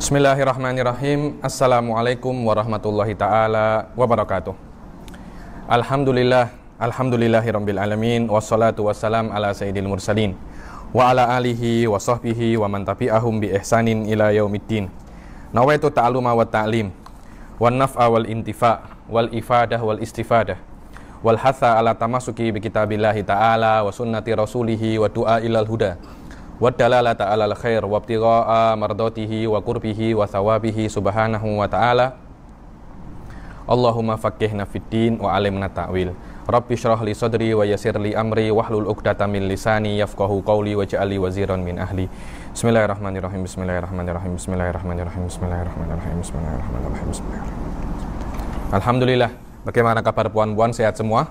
Bismillahirrahmanirrahim. Assalamualaikum warahmatullahi ta'ala wabarakatuh. Alhamdulillahirabbil alamin, wassalatu wassalam ala sayyidil mursalin wa ala alihi wa sahbihi wa man tabi'ahum bi ihsanin ila yaumiddin. Nawaitu ta'alluma wa ta'lim wan naf'a wal intifa' wal ifadah wal istifadah wal hatha ala tamasuki bi kitabillahi ta'ala wa sunnati rasulihi wa du'a ilal huda wa dalalata alal khair wa ibtigha'a mardatihi wa qurbihi wa thawabihi subhanahu wa ta'ala. Allahumma faqihna fid din wa alimna ta'wil. Rabbi shrah li sadri wa yassir li amri wahlul 'uqdatam min lisani yafqahu qawli waj'al li waziran min ahli. Bismillahirrahmanirrahim. Bismillahirrahmanirrahim. Bismillahirrahmanirrahim. Bismillahirrahmanirrahim. Bismillahirrahmanirrahim. Bismillahirrahmanirrahim. Alhamdulillah. Bagaimana kabar puan-puan, sehat semua?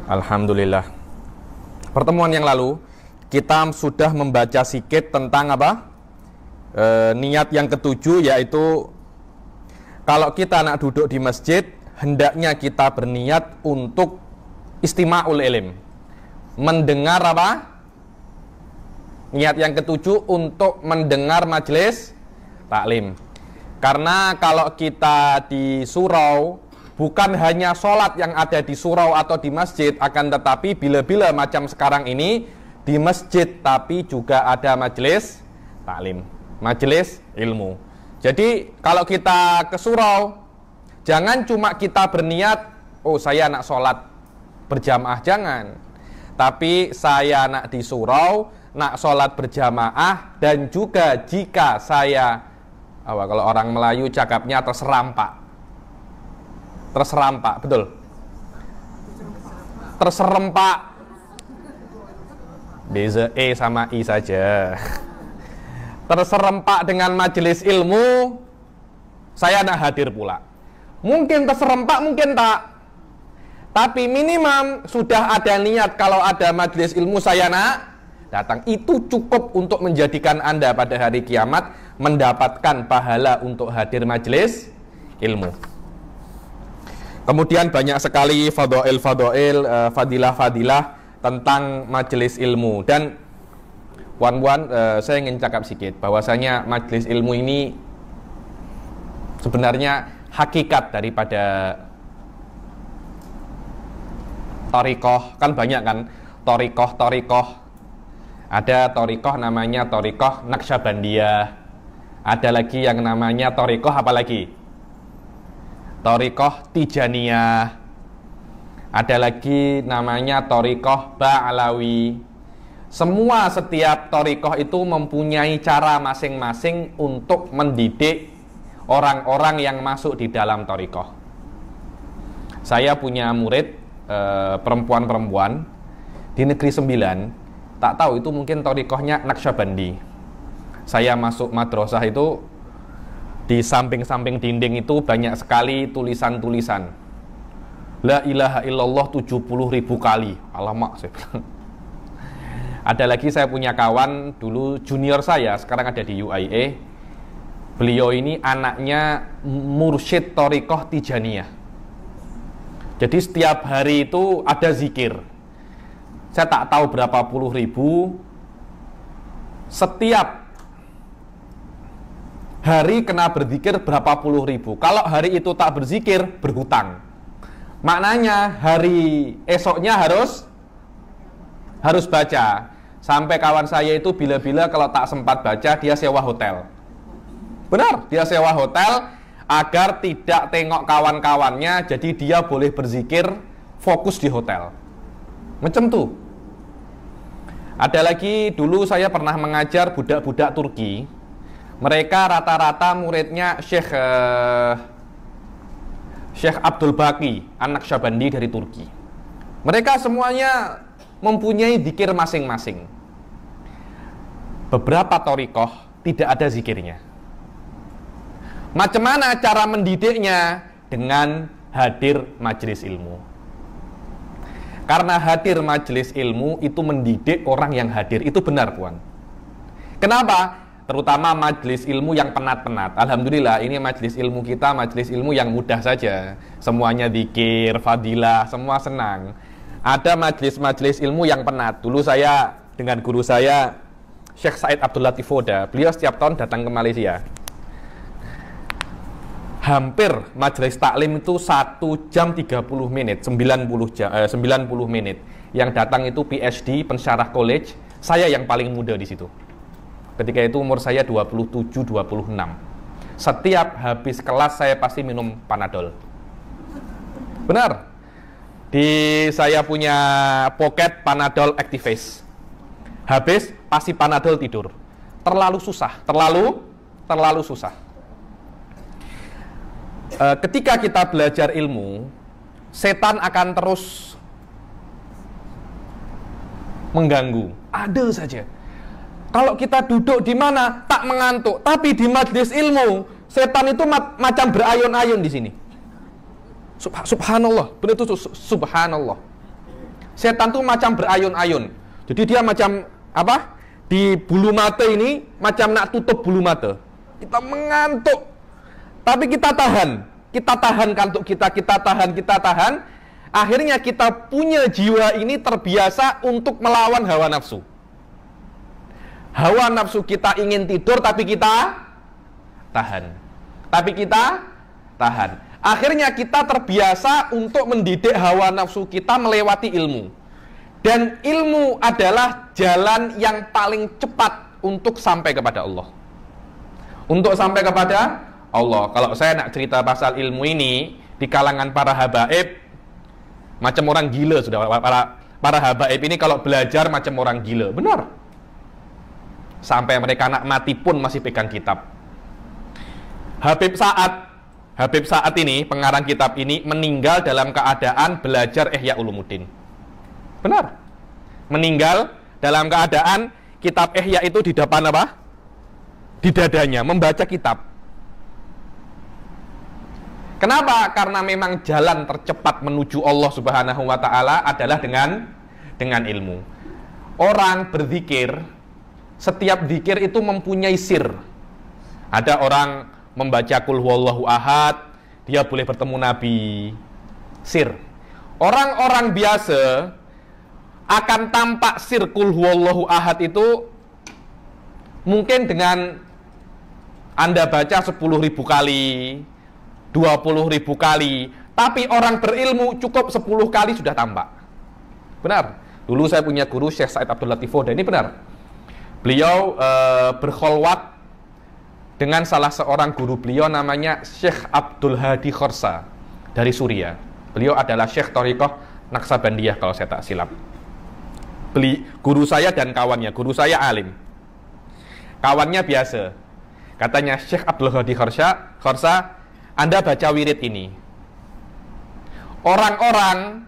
Alhamdulillah. Pertemuan yang lalu kita sudah membaca sikit tentang apa? Niat yang ketujuh, yaitu kalau kita nak duduk di masjid, hendaknya kita berniat untuk istima'ul ilm. Mendengar apa? Niat yang ketujuh untuk mendengar majelis taklim. Karena kalau kita di surau, bukan hanya sholat yang ada di surau atau di masjid, akan tetapi bila-bila macam sekarang ini di masjid, tapi juga ada majelis taklim, majelis ilmu. Jadi kalau kita ke surau, jangan cuma kita berniat, oh saya nak sholat berjamaah, jangan. Tapi saya nak di surau, nak sholat berjamaah, dan juga jika saya, kalau orang Melayu cakapnya terserampak. Terserempak, betul? Terserempak. Beza E sama I saja. Terserempak dengan majelis ilmu, saya nak hadir pula. Mungkin terserempak, mungkin tak. Tapi minimum sudah ada niat, kalau ada majelis ilmu saya nak datang. Itu cukup untuk menjadikan Anda pada hari kiamat mendapatkan pahala untuk hadir majelis ilmu. Kemudian banyak sekali fadail, fadilah-fadilah tentang majelis ilmu. Dan puan-puan, saya ingin cakap sedikit bahwasanya majelis ilmu ini sebenarnya hakikat daripada thariqah. Kan banyak kan thariqah. Ada thariqah namanya thariqah Naqsyabandiyah. Ada lagi yang namanya thariqah apa lagi? Thariqah Tijaniyah. Ada lagi namanya thariqah Ba'alawi. Setiap thariqah itu mempunyai cara masing-masing untuk mendidik orang-orang yang masuk di dalam thariqah. Saya punya murid perempuan-perempuan di Negeri 9. Tak tahu itu mungkin thariqahnya Naqsyabandi. Saya masuk madrasah itu, di samping-samping dinding itu banyak sekali tulisan-tulisan. La ilaha illallah 70.000 kali. Alamak, saya bilang. Ada lagi, saya punya kawan dulu junior saya, sekarang ada di UIA. Beliau ini anaknya mursyid thariqah Tijaniyah. Jadi setiap hari itu ada zikir. Saya tak tahu berapa puluh ribu. Setiap hari kena berzikir berapa puluh ribu. Kalau hari itu tak berzikir, berhutang. Maknanya hari esoknya harus baca. Sampai kawan saya itu bila-bila kalau tak sempat baca, dia sewa hotel. Benar, dia sewa hotel agar tidak tengok kawan-kawannya, jadi dia boleh berzikir fokus di hotel. Macam tuh. Ada lagi, dulu saya pernah mengajar budak-budak Turki. Mereka rata-rata muridnya Syekh Abdul Baqi An-Naqsyabandi dari Turki. Mereka semuanya mempunyai zikir masing-masing. Beberapa thariqah tidak ada zikirnya. Macam mana cara mendidiknya? Dengan hadir majelis ilmu. Karena hadir majelis ilmu itu mendidik orang yang hadir. Itu benar, puan. Kenapa? Terutama majelis ilmu yang penat-penat. Alhamdulillah, ini majelis ilmu kita, majelis ilmu yang mudah saja. Semuanya zikir, fadilah, semua senang. Ada majelis-majelis ilmu yang penat. Dulu saya dengan guru saya, Syekh Said Abdul Latif Oda, beliau setiap tahun datang ke Malaysia. hampir majelis taklim itu 1 jam 30 menit, 90 menit. Yang datang itu PhD, pensyarah college. Saya yang paling muda di situ. Ketika itu umur saya 27, 26. Setiap habis kelas saya pasti minum Panadol. Benar. Saya punya pocket Panadol Activate. Habis pasti Panadol tidur. Terlalu susah, terlalu susah. Ketika kita belajar ilmu, setan akan terus mengganggu. Ada saja. Kalau kita duduk di mana tak mengantuk, tapi di majelis ilmu, setan itu macam berayun-ayun di sini. Subhanallah, benar itu subhanallah. Setan tuh macam berayun-ayun. Jadi dia macam apa? Di bulu mata ini macam nak tutup bulu mata. Kita mengantuk. Tapi kita tahan kantuk kita tahan. Akhirnya kita punya jiwa ini terbiasa untuk melawan hawa nafsu. Hawa nafsu kita ingin tidur tapi kita tahan. Akhirnya kita terbiasa untuk mendidik hawa nafsu kita melewati ilmu. Dan ilmu adalah jalan yang paling cepat untuk sampai kepada Allah. Untuk sampai kepada Allah. Kalau saya nak cerita pasal ilmu ini di kalangan para habaib, macam orang gila sudah. Para habaib ini kalau belajar macam orang gila. Benar. Sampai mereka nak mati pun masih pegang kitab. Habib Sa'ad ini, pengarang kitab ini, meninggal dalam keadaan belajar Ihya Ulumuddin. Benar. Meninggal dalam keadaan kitab Ihya itu di depan apa? Di dadanya, membaca kitab. Kenapa? Karena memang jalan tercepat menuju Allah Subhanahu wa Ta'ala adalah dengan ilmu. Orang berzikir, setiap zikir itu mempunyai sir. Ada orang membaca Qul huwallahu ahad, dia boleh bertemu Nabi. Sir. Orang-orang biasa akan tampak sir Qul huwallahu ahad itu mungkin dengan Anda baca 10.000 kali, 20.000 kali, tapi orang berilmu cukup 10 kali sudah tampak. Benar. Dulu saya punya guru Syekh Said Abdul Latif Foda, ini benar. Beliau berkholwat dengan salah seorang guru beliau namanya Syekh Abdul Hadi Khorsa dari Suriah. Beliau adalah Syekh Thariqah Naqsabandiyah kalau saya tak silap. Guru saya dan kawannya, guru saya alim, kawannya biasa. Katanya Syekh Abdul Hadi Khorsa, Anda baca wirid ini, orang-orang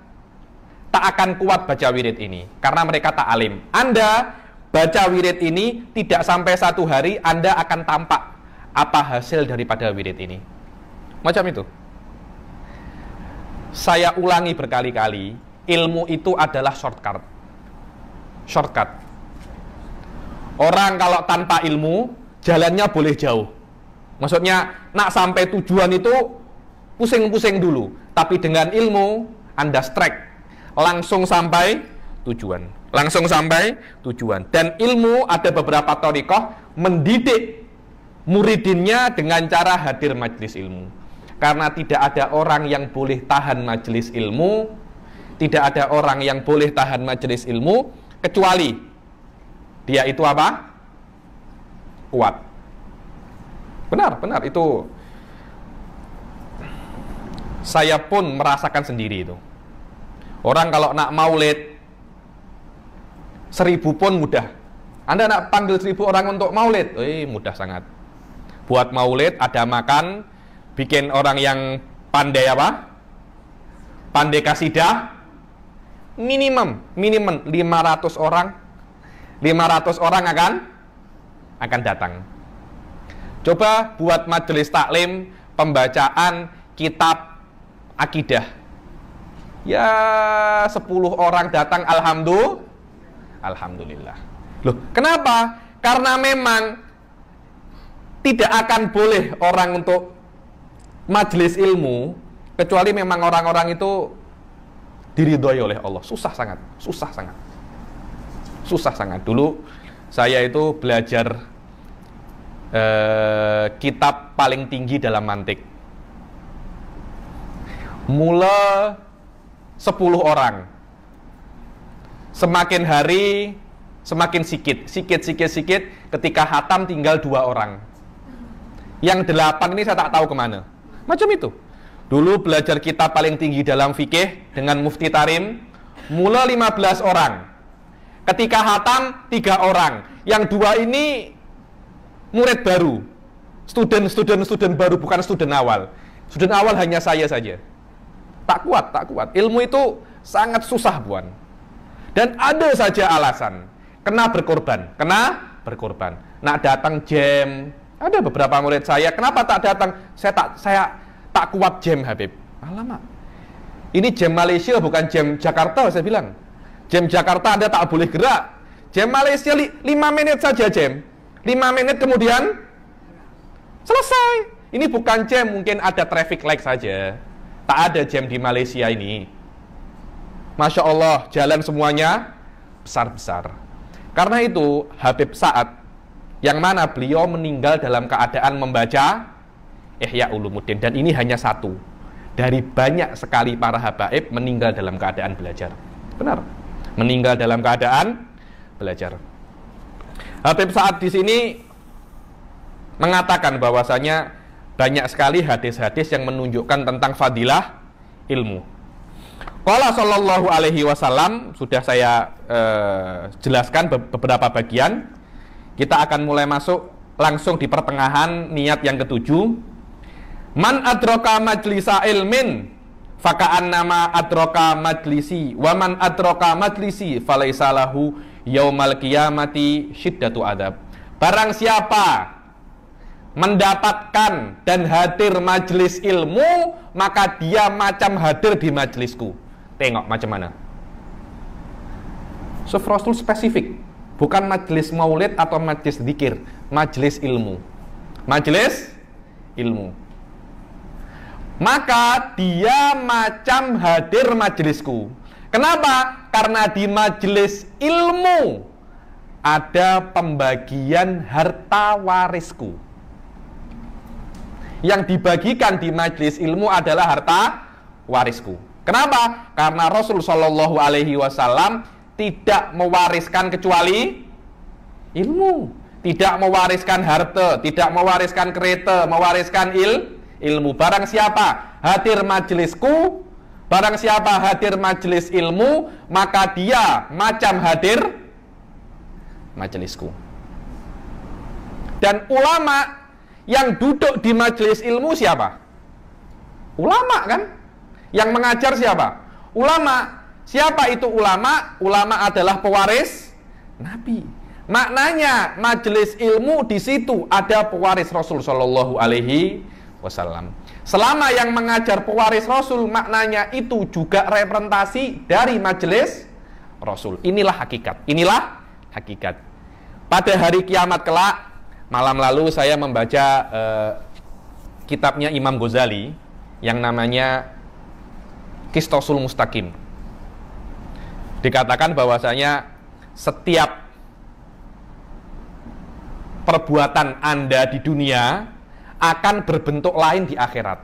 tak akan kuat baca wirid ini karena mereka tak alim. Anda baca wirid ini tidak sampai 1 hari Anda akan tampak apa hasil daripada wirid ini. Macam itu. Saya ulangi berkali-kali, ilmu itu adalah shortcut. Orang kalau tanpa ilmu jalannya boleh jauh. Maksudnya nak sampai tujuan itu pusing-pusing dulu, tapi dengan ilmu Anda strike, langsung sampai tujuan. Dan ilmu ada beberapa thariqah mendidik muridinnya dengan cara hadir majelis ilmu. Karena tidak ada orang yang boleh tahan majelis ilmu, kecuali dia itu apa? Kuat. Benar itu. Saya pun merasakan sendiri itu. Orang kalau nak maulid 1000 pun mudah. Anda nak panggil 1000 orang untuk maulid, mudah sangat. Buat maulid ada makan, bikin orang yang pandai apa? Pandai kasidah, minimum 500 orang. 500 orang akan datang. Coba buat majelis taklim, pembacaan kitab akidah. Ya 10 orang datang, alhamdulillah. Loh, kenapa? Karena memang tidak akan boleh orang untuk majelis ilmu kecuali memang orang-orang itu diridhoi oleh Allah. Susah sangat. Dulu saya itu belajar kitab paling tinggi dalam mantik. Mula 10 orang. Semakin hari semakin sikit, ketika hatam tinggal 2 orang. Yang 8 ini saya tak tahu kemana. Macam itu. Dulu belajar kitab paling tinggi dalam fikih dengan Mufti Tarim, mula 15 orang. Ketika hatam 3 orang. Yang 2 ini murid baru. Student baru, bukan student awal. Student awal hanya saya saja. Tak kuat. Ilmu itu sangat susah, Buan. Dan ada saja alasan. Kena berkorban. Nak datang jam. Ada beberapa murid saya, kenapa tak datang? Saya tak kuat jam, Habib. Alamak. Ini jam Malaysia bukan jam Jakarta, saya bilang. Jam Jakarta Anda tak boleh gerak. Jam Malaysia 5 menit saja jam. 5 menit kemudian selesai. Ini bukan jam, mungkin ada traffic light saja. Tak ada jam di Malaysia ini. Masya Allah, jalan semuanya besar-besar. Karena itu, Habib Sa'ad, yang mana beliau meninggal dalam keadaan membaca Ihya Ulumuddin. Dan ini hanya satu dari banyak sekali para habaib meninggal dalam keadaan belajar. Benar, meninggal dalam keadaan belajar. Habib Sa'ad di sini mengatakan bahwasanya banyak sekali hadis-hadis yang menunjukkan tentang fadilah ilmu. Qala sallallahu alaihi wasallam, sudah saya jelaskan beberapa bagian. Kita akan mulai masuk langsung di pertengahan niat yang ketujuh. Man adraka majlisa ilmin faka'annama adraka majlisi wa man adraka majlisi falaisa lahu yaumal qiyamati syiddatu adab. Barang siapa mendapatkan dan hadir majelis ilmu, maka dia macam hadir di majelisku. Tengok macam mana. Rasul spesifik. Bukan majelis maulid atau majelis zikir, majelis ilmu. Majelis ilmu. Maka dia macam hadir majelisku. Kenapa? Karena di majelis ilmu ada pembagian harta warisku. Yang dibagikan di majelis ilmu adalah harta warisku. Kenapa? Karena Rasul Shallallahu Alaihi Wasallam tidak mewariskan kecuali ilmu, tidak mewariskan harta, tidak mewariskan kereta, mewariskan ilmu. Barang siapa hadir majelisku, barang siapa hadir majelis ilmu, maka dia macam hadir majelisku. Dan ulama yang duduk di majelis ilmu siapa? Ulama kan? Yang mengajar siapa? Ulama. Siapa itu ulama? Ulama adalah pewaris Nabi. Maknanya majelis ilmu di situ ada pewaris Rasul Shallallahu Alaihi Wasallam. Selama yang mengajar pewaris Rasul, maknanya itu juga representasi dari majelis Rasul. Inilah hakikat. Inilah hakikat. Pada hari kiamat kelak, malam lalu saya membaca kitabnya Imam Ghazali yang namanya Qistosul Mustaqim. Dikatakan bahwasanya setiap perbuatan Anda di dunia akan berbentuk lain di akhirat.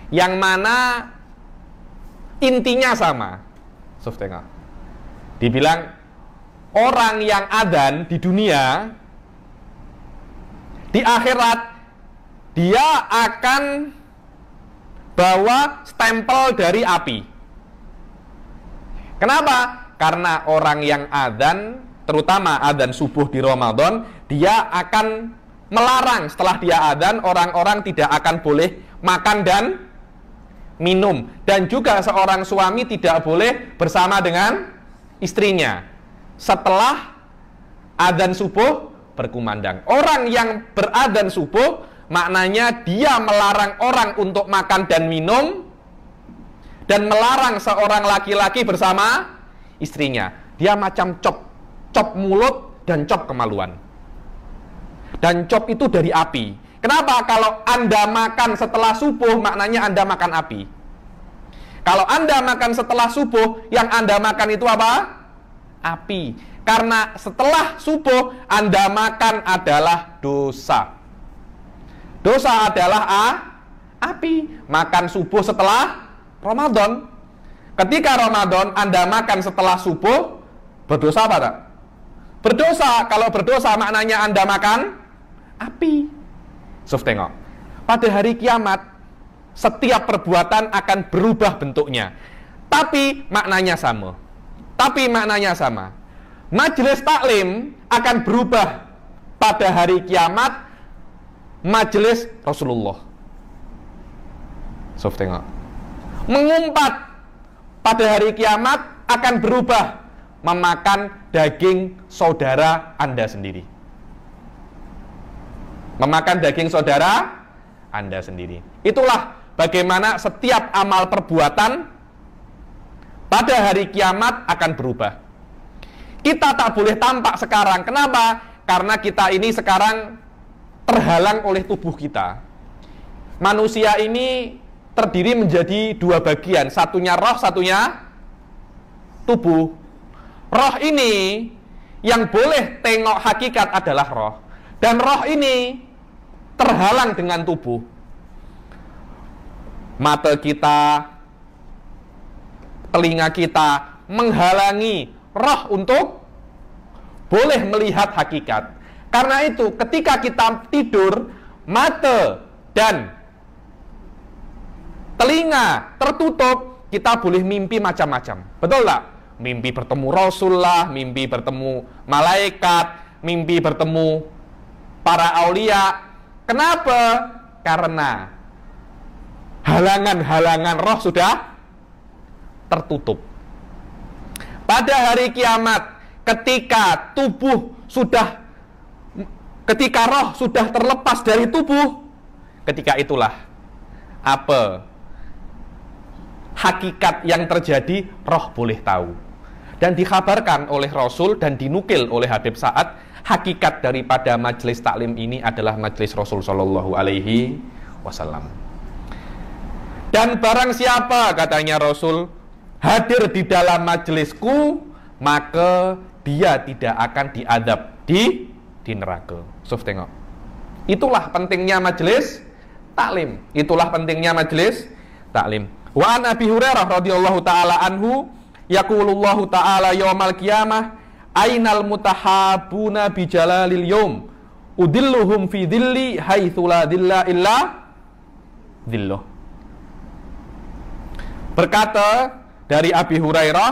Yang mana intinya sama. Tengok. Dibilang orang yang adzan di dunia, di akhirat dia akan bawa stempel dari api. Kenapa? Karena orang yang adzan, terutama adzan subuh di Ramadan, dia akan melarang setelah dia adzan, orang-orang tidak akan boleh makan dan minum. Dan juga seorang suami tidak boleh bersama dengan istrinya setelah adzan subuh berkumandang. Orang yang beradzan subuh, maknanya dia melarang orang untuk makan dan minum, dan melarang seorang laki-laki bersama istrinya. Dia macam cop mulut dan cop kemaluan. Dan cop itu dari api. Kenapa? Kalau Anda makan setelah subuh, maknanya Anda makan api. Kalau Anda makan setelah subuh, yang Anda makan itu apa? Api. Karena setelah subuh, Anda makan adalah dosa. Dosa adalah api. Makan subuh setelah Ramadan. Ketika Ramadan Anda makan setelah subuh, berdosa apa tak? Berdosa. Kalau berdosa maknanya Anda makan api. Sof, tengok. Pada hari kiamat setiap perbuatan akan berubah bentuknya. Tapi maknanya sama. Majelis taklim akan berubah pada hari kiamat majelis Rasulullah. Sof, tengok. Mengumpat pada hari kiamat akan berubah memakan daging saudara Anda sendiri. Memakan daging saudara Anda sendiri. Itulah bagaimana setiap amal perbuatan pada hari kiamat akan berubah. Kita tak boleh tampak sekarang. Kenapa? Karena kita ini sekarang terhalang oleh tubuh kita. Manusia ini terdiri menjadi dua bagian. Satunya roh, satunya tubuh. Roh ini yang boleh tengok hakikat adalah roh. Dan roh ini terhalang dengan tubuh. Mata kita, telinga kita menghalangi roh untuk boleh melihat hakikat. Karena itu ketika kita tidur, mata dan telinga tertutup, kita boleh mimpi macam-macam. Betul tak? Mimpi bertemu Rasul lah, mimpi bertemu malaikat, mimpi bertemu para aulia. Kenapa? Karena halangan-halangan roh sudah tertutup. Pada hari kiamat, ketika roh sudah terlepas dari tubuh, ketika itulah apa hakikat yang terjadi, roh boleh tahu. Dan dikhabarkan oleh Rasul dan dinukil oleh Habib Sa'ad, hakikat daripada majelis taklim ini adalah majelis Rasul Shallallahu Alaihi Wasallam. Dan barang siapa, katanya Rasul, hadir di dalam majelisku, maka dia tidak akan diadab di neraka. Sof, tengok. Itulah pentingnya majelis taklim. Wa an Abi Hurairah radhiyallahu taala anhu yaqulullahu taala yaumal qiyamah ainal mutahabuna bi jalalil yaum udilluhum fi dhilli haitsu la dhilla illa dhilluh. Berkata dari Abi Hurairah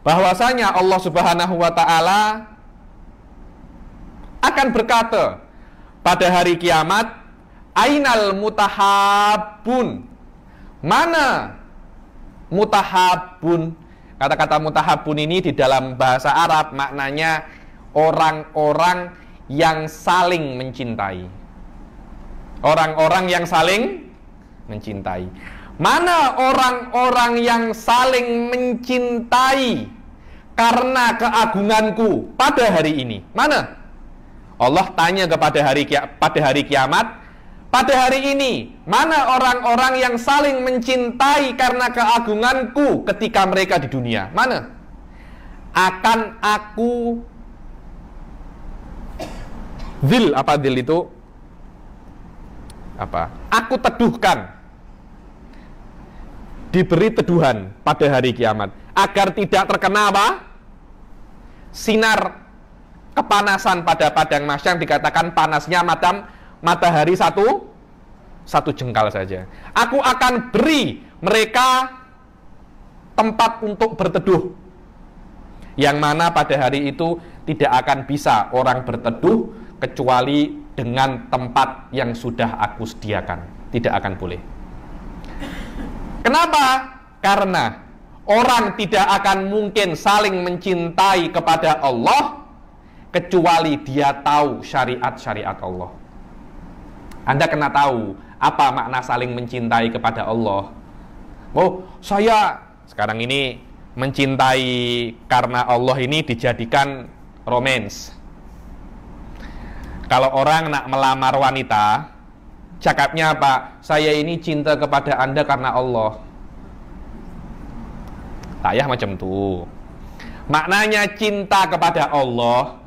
bahwasanya Allah Subhanahu wa taala akan berkata pada hari kiamat, ainal mutahabun, mana mutahabun. Kata-kata mutahabun ini di dalam bahasa Arab maknanya orang-orang yang saling mencintai. Orang-orang yang saling mencintai. Mana orang-orang yang saling mencintai karena keagunganku pada hari ini? Mana? Allah tanya pada hari kiamat, pada hari ini, mana orang-orang yang saling mencintai karena keagunganku ketika mereka di dunia? Mana? Akan aku dhil, apa dhil itu? Apa? Aku teduhkan, diberi teduhan pada hari kiamat, agar tidak terkena apa? Sinar kepanasan pada padang mahsyar. Dikatakan panasnya matahari satu jengkal saja. Aku akan beri mereka tempat untuk berteduh, yang mana pada hari itu tidak akan bisa orang berteduh kecuali dengan tempat yang sudah aku sediakan. Tidak akan boleh. Kenapa? Karena orang tidak akan mungkin saling mencintai kepada Allah kecuali dia tahu syariat-syariat Allah. Anda kena tahu apa makna saling mencintai kepada Allah. Oh, saya sekarang ini mencintai karena Allah ini dijadikan romance. Kalau orang nak melamar wanita, cakapnya apa? Saya ini cinta kepada Anda karena Allah. Tayah macam tu. Maknanya cinta kepada Allah,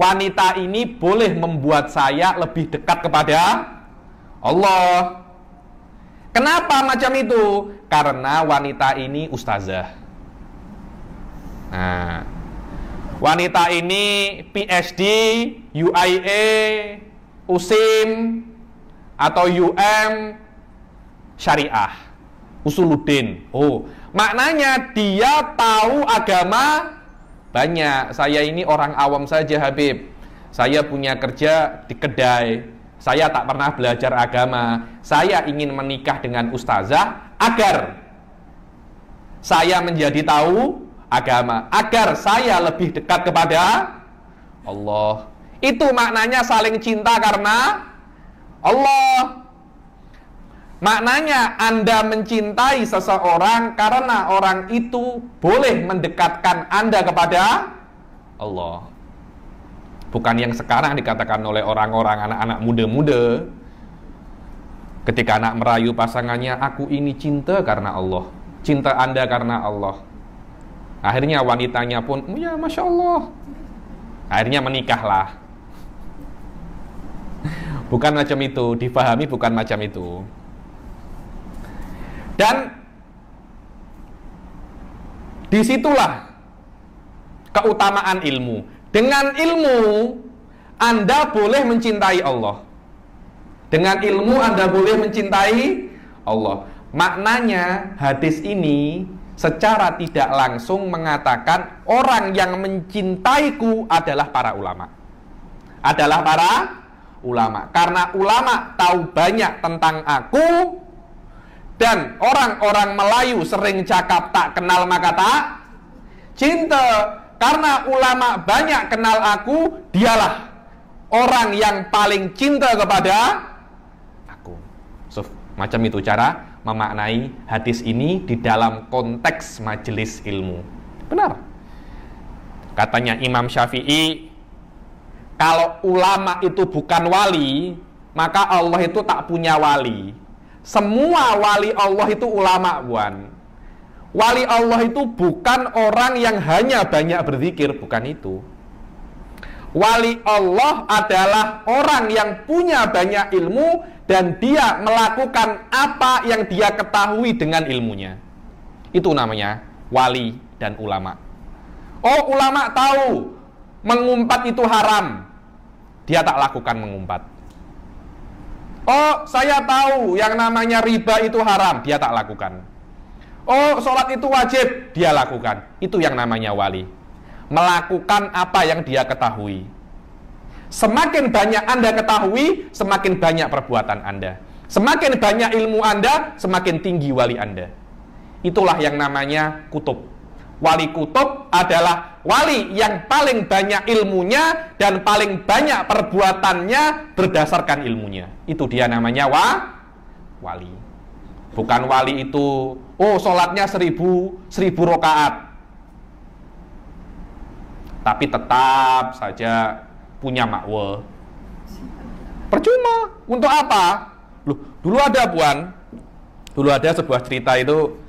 wanita ini boleh membuat saya lebih dekat kepada Allah. Kenapa macam itu? Karena wanita ini ustazah. Nah, wanita ini PhD, UIA, USIM, atau UM Syariah, Usuluddin. Oh, maknanya dia tahu agama banyak. Saya ini orang awam saja, Habib. Saya punya kerja di kedai. Saya tak pernah belajar agama. Saya ingin menikah dengan ustazah agar saya menjadi tahu agama, agar saya lebih dekat kepada Allah. Itu maknanya saling cinta karena Allah. Maknanya Anda mencintai seseorang karena orang itu boleh mendekatkan Anda kepada Allah. Bukan yang sekarang dikatakan oleh orang-orang anak-anak muda-muda ketika anak merayu pasangannya, aku ini cinta karena Allah, cinta Anda karena Allah. Akhirnya wanitanya pun, ya Masya Allah, akhirnya menikahlah. Bukan macam itu, difahami bukan macam itu. Dan disitulah keutamaan ilmu. Dengan ilmu Anda boleh mencintai Allah. Dengan ilmu Anda boleh mencintai Allah. Maknanya hadis ini secara tidak langsung mengatakan orang yang mencintaiku adalah para ulama. Adalah para ulama. Karena ulama tahu banyak tentang aku. Dan orang-orang Melayu sering cakap tak kenal maka tak cinta. Karena ulama banyak kenal aku, dialah orang yang paling cinta kepada aku. So, macam itu cara memaknai hadis ini di dalam konteks majelis ilmu. Benar. Katanya Imam Syafi'i, kalau ulama itu bukan wali, maka Allah itu tak punya wali. Semua wali Allah itu ulama, bukan. Wali Allah itu bukan orang yang hanya banyak berzikir, bukan itu. Wali Allah adalah orang yang punya banyak ilmu dan dia melakukan apa yang dia ketahui dengan ilmunya. Itu namanya wali dan ulama. Oh, ulama tahu mengumpat itu haram, dia tak lakukan mengumpat. Oh, saya tahu yang namanya riba itu haram, dia tak lakukan. Oh, sholat itu wajib, dia lakukan. Itu yang namanya wali. Melakukan apa yang dia ketahui. Semakin banyak Anda ketahui, semakin banyak perbuatan Anda. Semakin banyak ilmu Anda, semakin tinggi wali Anda. Itulah yang namanya kutub. Wali kutub adalah wali yang paling banyak ilmunya dan paling banyak perbuatannya berdasarkan ilmunya. Itu dia namanya wali. Bukan wali itu, oh sholatnya 1000 rakaat, tapi tetap saja punya makwa. Percuma. Untuk apa? Loh, dulu ada Puan, dulu ada sebuah cerita itu,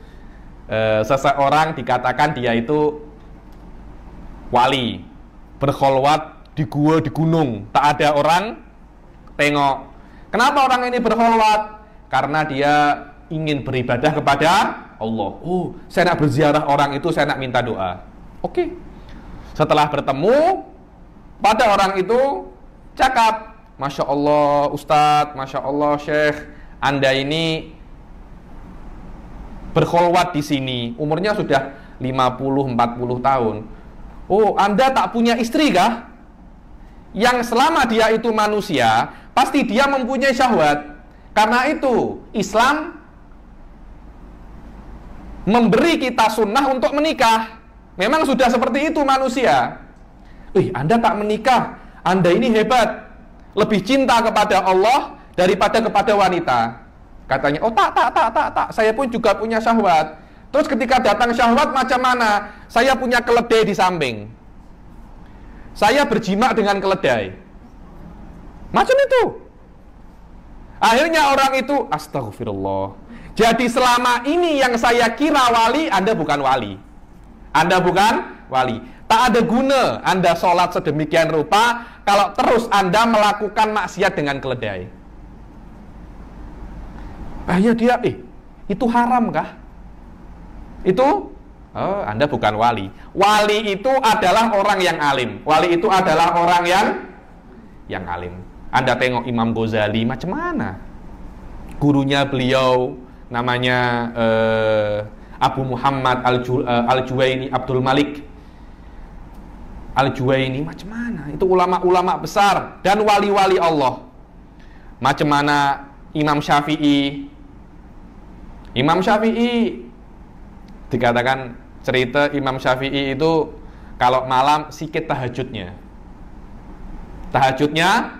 seseorang dikatakan dia itu wali, berkholwat di gua di gunung, tak ada orang tengok. Kenapa orang ini berkholwat? Karena dia ingin beribadah kepada Allah. Oh, saya nak berziarah orang itu, saya nak minta doa. Oke. Setelah bertemu, pada orang itu cakap, Masya Allah Ustadz, Masya Allah Syekh, Anda ini berkholwat di sini, umurnya sudah 50-40 tahun. Oh, Anda tak punya istri kah? Yang selama dia itu manusia, pasti dia mempunyai syahwat. Karena itu, Islam memberi kita sunnah untuk menikah. Memang sudah seperti itu manusia. Anda tak menikah, Anda ini hebat, lebih cinta kepada Allah daripada kepada wanita. Katanya, oh tak, saya pun juga punya syahwat. Terus ketika datang syahwat macam mana? Saya punya keledai di samping, saya berjima dengan keledai. Macam itu. Akhirnya orang itu, astagfirullah. Jadi selama ini yang saya kira wali, Anda bukan wali. Anda bukan wali. Tak ada guna Anda sholat sedemikian rupa kalau terus Anda melakukan maksiat dengan keledai. Ya dia, itu haram kah? Itu, Anda bukan wali. Wali itu adalah orang yang alim. Wali itu adalah orang yang alim. Anda tengok Imam Ghazali macam mana? Gurunya beliau namanya Abu Muhammad Al-Juwaini, Abdul Malik Al-Juwaini, macam mana? Itu ulama-ulama besar dan wali-wali Allah. Macam mana Imam Syafi'i? Imam Syafi'i dikatakan, cerita Imam Syafi'i itu kalau malam sikit tahajudnya. Tahajudnya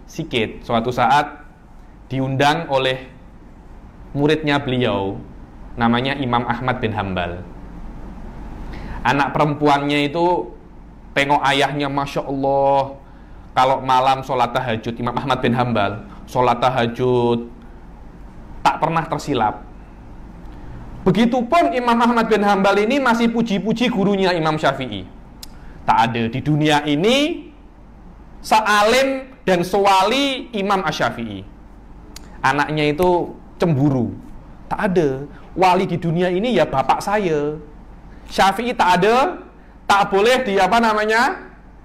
sikit. Suatu saat diundang oleh muridnya beliau, namanya Imam Ahmad bin Hambal. Anak perempuannya itu tengok ayahnya, Masya Allah, kalau malam sholat tahajud, Imam Ahmad bin Hambal sholat tahajud tak pernah tersilap. Begitupun Imam Ahmad bin Hambal ini masih puji-puji gurunya Imam Syafi'i. Tak ada di dunia ini sealim dan sewali Imam Asy-Syafi'i. Anaknya itu cemburu. Tak ada. Wali di dunia ini ya bapak saya. Syafi'i tak ada. Tak boleh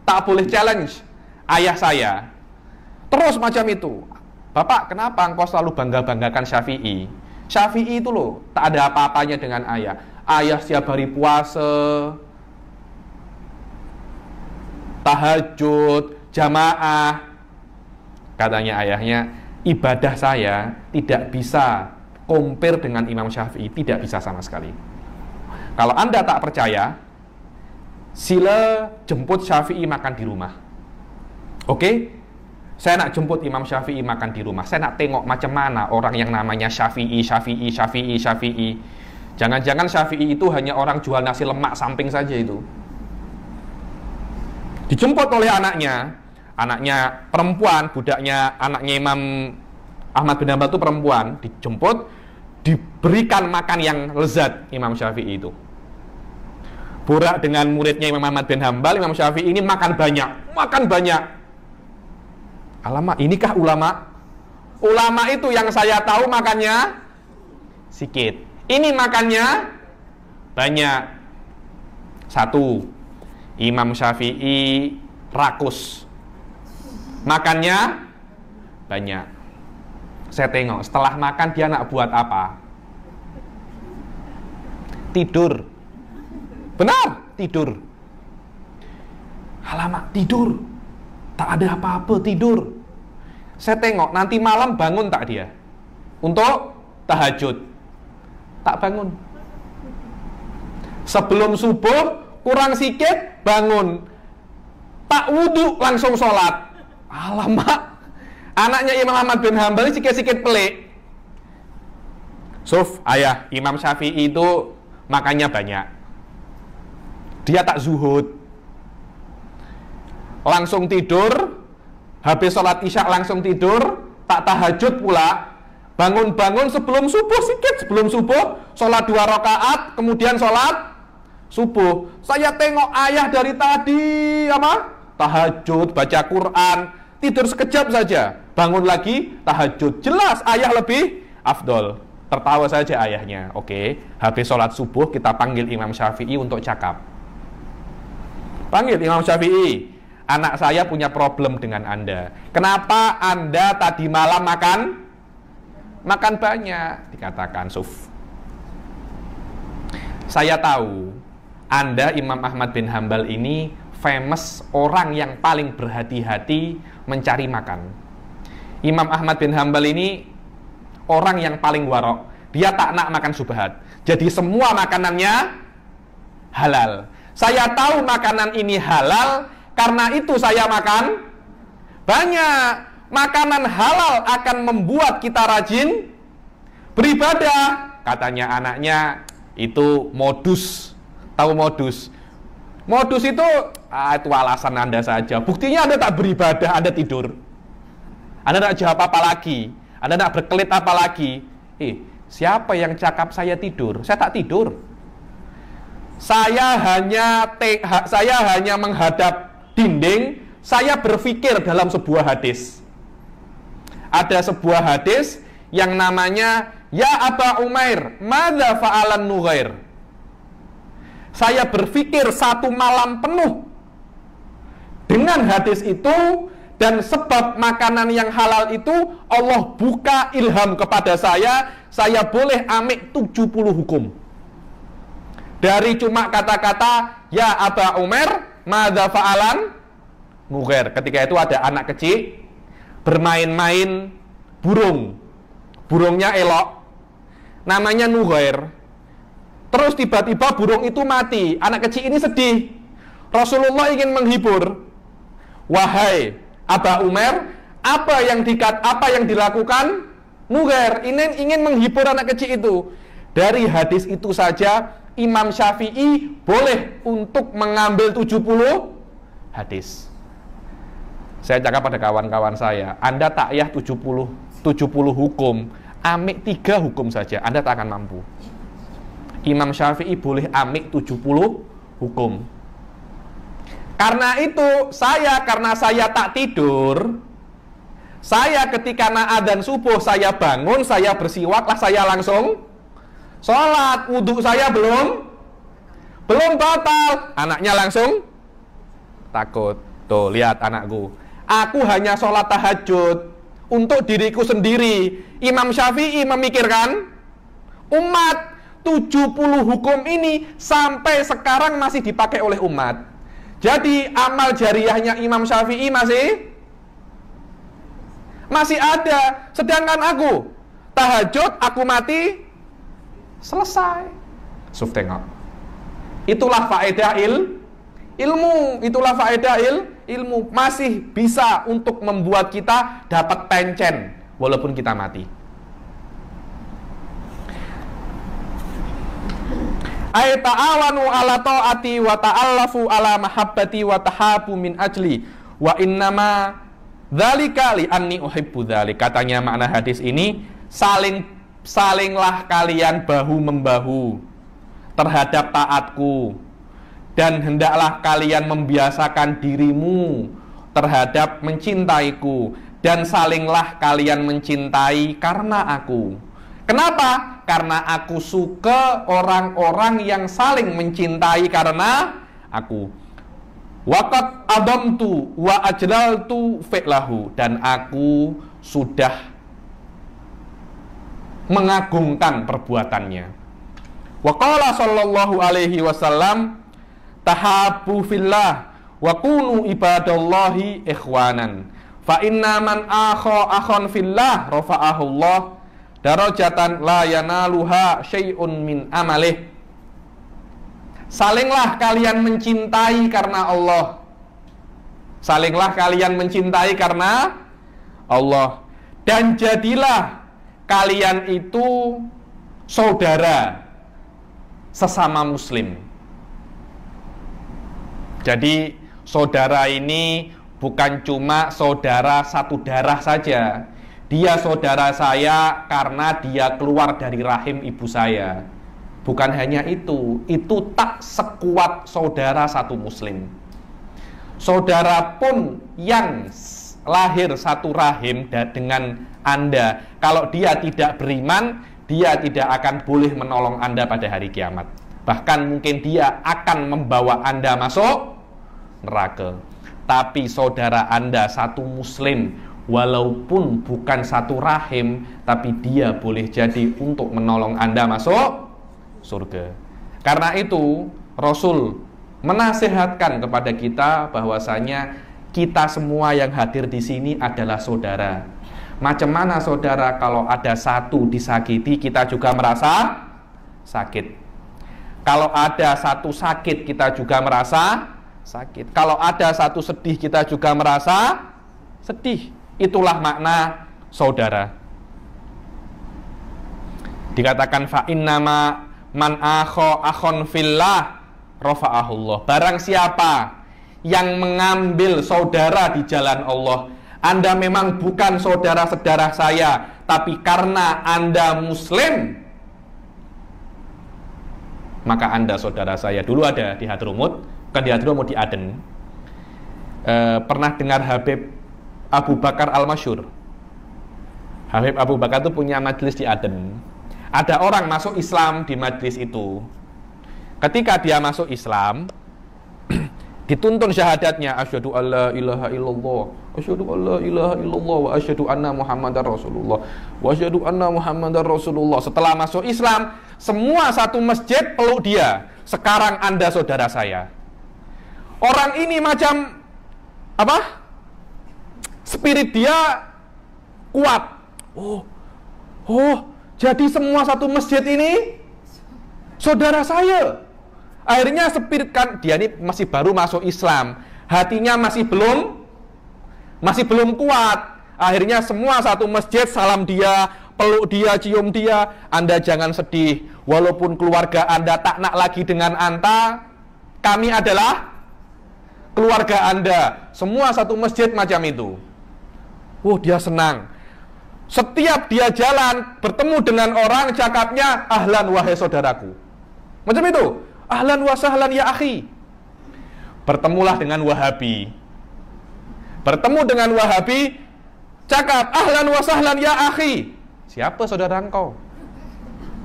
tak boleh challenge ayah saya. Terus macam itu. Bapak, kenapa engkau selalu bangga-banggakan Syafi'i? Syafi'i itu loh, tak ada apa-apanya dengan ayah. Ayah setiap hari puasa, tahajud, jamaah. Katanya ayahnya, ibadah saya tidak bisa compare dengan Imam Syafi'i, tidak bisa sama sekali. Kalau Anda tak percaya, sila jemput Syafi'i makan di rumah. Oke? Saya nak jemput Imam Syafi'i makan di rumah. Saya nak tengok macam mana orang yang namanya Syafi'i. Jangan-jangan Syafi'i itu hanya orang jual nasi lemak samping saja itu. Dijemput oleh anaknya perempuan, budaknya anaknya Imam Ahmad bin Hambal itu perempuan, dijemput, diberikan makan yang lezat Imam Syafi'i itu. Borak dengan muridnya Imam Ahmad bin Hambal, Imam Syafi'i ini makan banyak. Alamak, inikah ulama? Ulama itu yang saya tahu makannya sikit. Ini makannya banyak. Satu, Imam Syafi'i rakus, makannya banyak. Saya tengok, setelah makan dia nak buat apa? Tidur. Benar, tidur. Alamak, tidur. Tak ada apa-apa, tidur. Saya tengok, nanti malam bangun tak dia? Untuk tahajud. Tak bangun. Sebelum subuh, kurang sikit, bangun. Tak wudhu, langsung sholat. Alamak. Anaknya Imam Ahmad bin Hambal sikit-sikit pelik. Ayah, Imam Syafi'i itu makannya banyak. Dia tak zuhud. Langsung tidur, habis sholat isya langsung tidur, tak tahajud pula, bangun-bangun sebelum subuh sikit, sebelum subuh, sholat 2 rakaat, kemudian sholat subuh. Saya tengok ayah dari tadi, tahajud, baca Quran, tidur sekejap saja, bangun lagi, tahajud. Jelas ayah lebih afdol. Tertawa saja ayahnya. Oke, habis sholat subuh kita panggil Imam Syafi'i untuk cakap. Panggil Imam Syafi'i. Anak saya punya problem dengan Anda. Kenapa Anda tadi malam makan banyak? Dikatakan, saya tahu Anda Imam Ahmad bin Hambal ini famous orang yang paling berhati-hati mencari makan. Imam Ahmad bin Hambal ini orang yang paling warok. Dia tak nak makan syubhat. Jadi semua makanannya halal. Saya tahu makanan ini halal, karena itu saya makan banyak. Makanan halal akan membuat kita rajin beribadah. Katanya anaknya, itu modus. Tahu modus? Modus itu alasan Anda saja. Buktinya Anda tak beribadah, Anda tidur. Anda tak jawab apa lagi? Anda tak berkelit apa lagi? Siapa yang cakap saya tidur? Saya tak tidur. Saya hanya menghadap dinding, saya berpikir dalam sebuah hadis. Ada sebuah hadis yang namanya Ya Aba Umair, madza fa'alan Nughair? Saya berpikir satu malam penuh dengan hadis itu, dan sebab makanan yang halal itu Allah buka ilham kepada saya boleh amik 70 hukum. Dari cuma kata-kata ya Aba Umair, madza fa'alan Nughair. Ketika itu ada anak kecil bermain-main burungnya elok, namanya Nughair. Terus tiba-tiba burung itu mati. Anak kecil ini sedih. Rasulullah ingin menghibur. Wahai Aba Umair, apa yang dilakukan Nughair? Ingin menghibur anak kecil itu. Dari hadis itu saja Imam Syafi'i boleh untuk mengambil 70 hadis. Saya cakap pada kawan-kawan saya, Anda takyah 70 hukum, amik 3 hukum saja, Anda tak akan mampu. Imam Syafi'i boleh amik 70 hukum. Karena itu, karena saya tak tidur, saya ketika adzan subuh, saya bangun, saya bersiwak, saya langsung sholat. Wudhu saya belum batal. Anaknya langsung takut. Tuh, lihat anakku. Aku hanya sholat tahajud untuk diriku sendiri. Imam Syafi'i memikirkan umat. 70 hukum ini sampai sekarang masih dipakai oleh umat. Jadi amal jariyahnya Imam Syafi'i masih ada. Sedangkan aku tahajud, aku mati, selesai. Suf tengok. Itulah faedah ilmu. Itulah faedah ilmu. Masih bisa untuk membuat kita dapat pencen walaupun kita mati. Ay ta'awanu ala ta'ati wa ta'allafu ala mahabbati wa tahabu min ajli wa innama dzalika li anni uhibbu dzalik. Katanya makna hadis ini, salinglah kalian bahu-membahu terhadap taatku, dan hendaklah kalian membiasakan dirimu terhadap mencintaiku, dan salinglah kalian mencintai karena aku. Kenapa? Karena aku suka orang-orang yang saling mencintai karena aku. Waqad adamtu wa ajlaltu fi'lahu, dan aku sudah mengagungkan perbuatannya. Wa qala sallallahu alaihi wasallam, tahabbu fillah wa kunu ibadallahi ikhwanan. Fa inna man akhon fillah rafa'ahu Allah darajatan la yanaluha syai'un min amalih. Salinglah kalian mencintai karena Allah. Salinglah kalian mencintai karena Allah. Dan jadilah kalian itu saudara sesama muslim. Jadi saudara ini bukan cuma saudara satu darah saja. Dia saudara saya karena dia keluar dari rahim ibu saya. Bukan hanya itu tak sekuat saudara satu muslim. Saudara pun yang lahir satu rahim dengan Anda, kalau dia tidak beriman, dia tidak akan boleh menolong Anda pada hari kiamat. Bahkan mungkin dia akan membawa Anda masuk neraka. Tapi saudara Anda satu muslim, walaupun bukan satu rahim, tapi dia boleh jadi untuk menolong Anda masuk surga. Karena itu Rasul menasihatkan kepada kita bahwasanya kita semua yang hadir di sini adalah saudara. Macam mana saudara? Kalau ada satu disakiti, kita juga merasa sakit. Kalau ada satu sakit, kita juga merasa sakit. Kalau ada satu sedih, kita juga merasa sedih. Itulah makna saudara. Dikatakan fa innama man akhon fillah rafa'ahullah. Barang siapa yang mengambil saudara di jalan Allah, Anda memang bukan saudara-saudara saya, tapi karena Anda muslim, maka Anda saudara saya. Dulu ada di Hadramut, bukan di Hadramut, di Aden. Pernah dengar Habib Abu Bakar Al-Masyhur? Habib Abu Bakar itu punya majelis di Aden. Ada orang masuk Islam di majlis itu. Ketika dia masuk Islam, dituntun syahadatnya, asyhadu alla ilaha illallah, asyhadu alla ilaha illallah, wa asyhadu anna muhammadar rasulullah, wa asyhadu anna muhammadar rasulullah. Setelah masuk Islam, semua satu masjid peluk dia. Sekarang Anda saudara saya. Orang ini macam apa? Spirit dia kuat. Jadi semua satu masjid ini saudara saya. Akhirnya spirit, kan dia ini masih baru masuk Islam, hatinya masih belum kuat. Akhirnya semua satu masjid salam dia, peluk dia, cium dia. Anda jangan sedih, walaupun keluarga Anda tak nak lagi dengan Anda, kami adalah keluarga Anda. Semua satu masjid macam itu. Dia senang. Setiap dia jalan, bertemu dengan orang, cakapnya, ahlan wahai saudaraku. Macam itu. Ahlan wa sahlan ya akhi. Bertemulah dengan Wahabi. Bertemu dengan Wahabi, cakap, ahlan wa sahlan ya akhi. Siapa saudara engkau?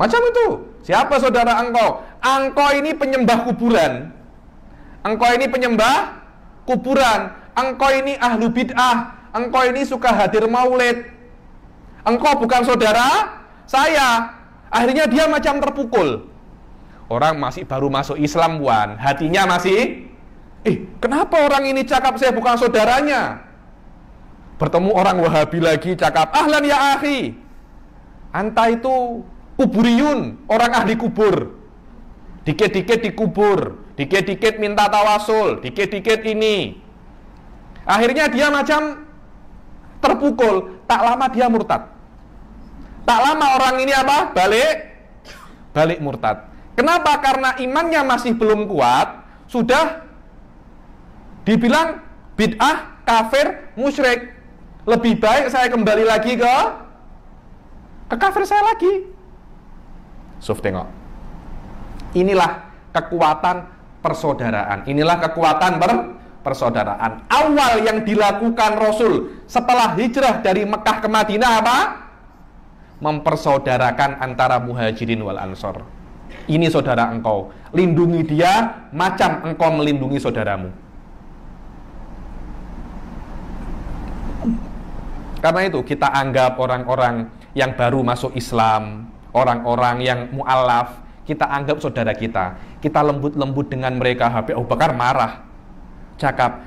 Macam itu. Siapa saudara engkau? Engkau ini penyembah kuburan. Engkau ini penyembah kuburan. Engkau ini ahlu bid'ah. Engkau ini suka hadir maulid. Engkau bukan saudara saya. Akhirnya dia macam terpukul. Orang masih baru masuk Islam, Wan. Hatinya masih, kenapa orang ini cakap saya bukan saudaranya? Bertemu orang Wahabi lagi, cakap, ahlan ya akhi. Anta itu kuburiyun, orang ahli kubur. Dikit-dikit dikubur, dikit-dikit minta tawasul, dikit-dikit ini. Akhirnya dia macam terpukul. Tak lama dia murtad. Tak lama orang ini apa? Balik murtad. Kenapa? Karena imannya masih belum kuat, sudah dibilang bid'ah, kafir, musyrik. Lebih baik saya kembali lagi ke kafir saya lagi. Tengok. Inilah kekuatan persaudaraan. Inilah kekuatan persaudaraan. Awal yang dilakukan Rasul setelah hijrah dari Mekah ke Madinah apa? Mempersaudarakan antara muhajirin wal ansor. Ini saudara engkau, lindungi dia macam engkau melindungi saudaramu. Karena itu kita anggap orang-orang yang baru masuk Islam, orang-orang yang mu'alaf, kita anggap saudara kita. Kita lembut-lembut dengan mereka. Habib Abu Bakar marah, cakap,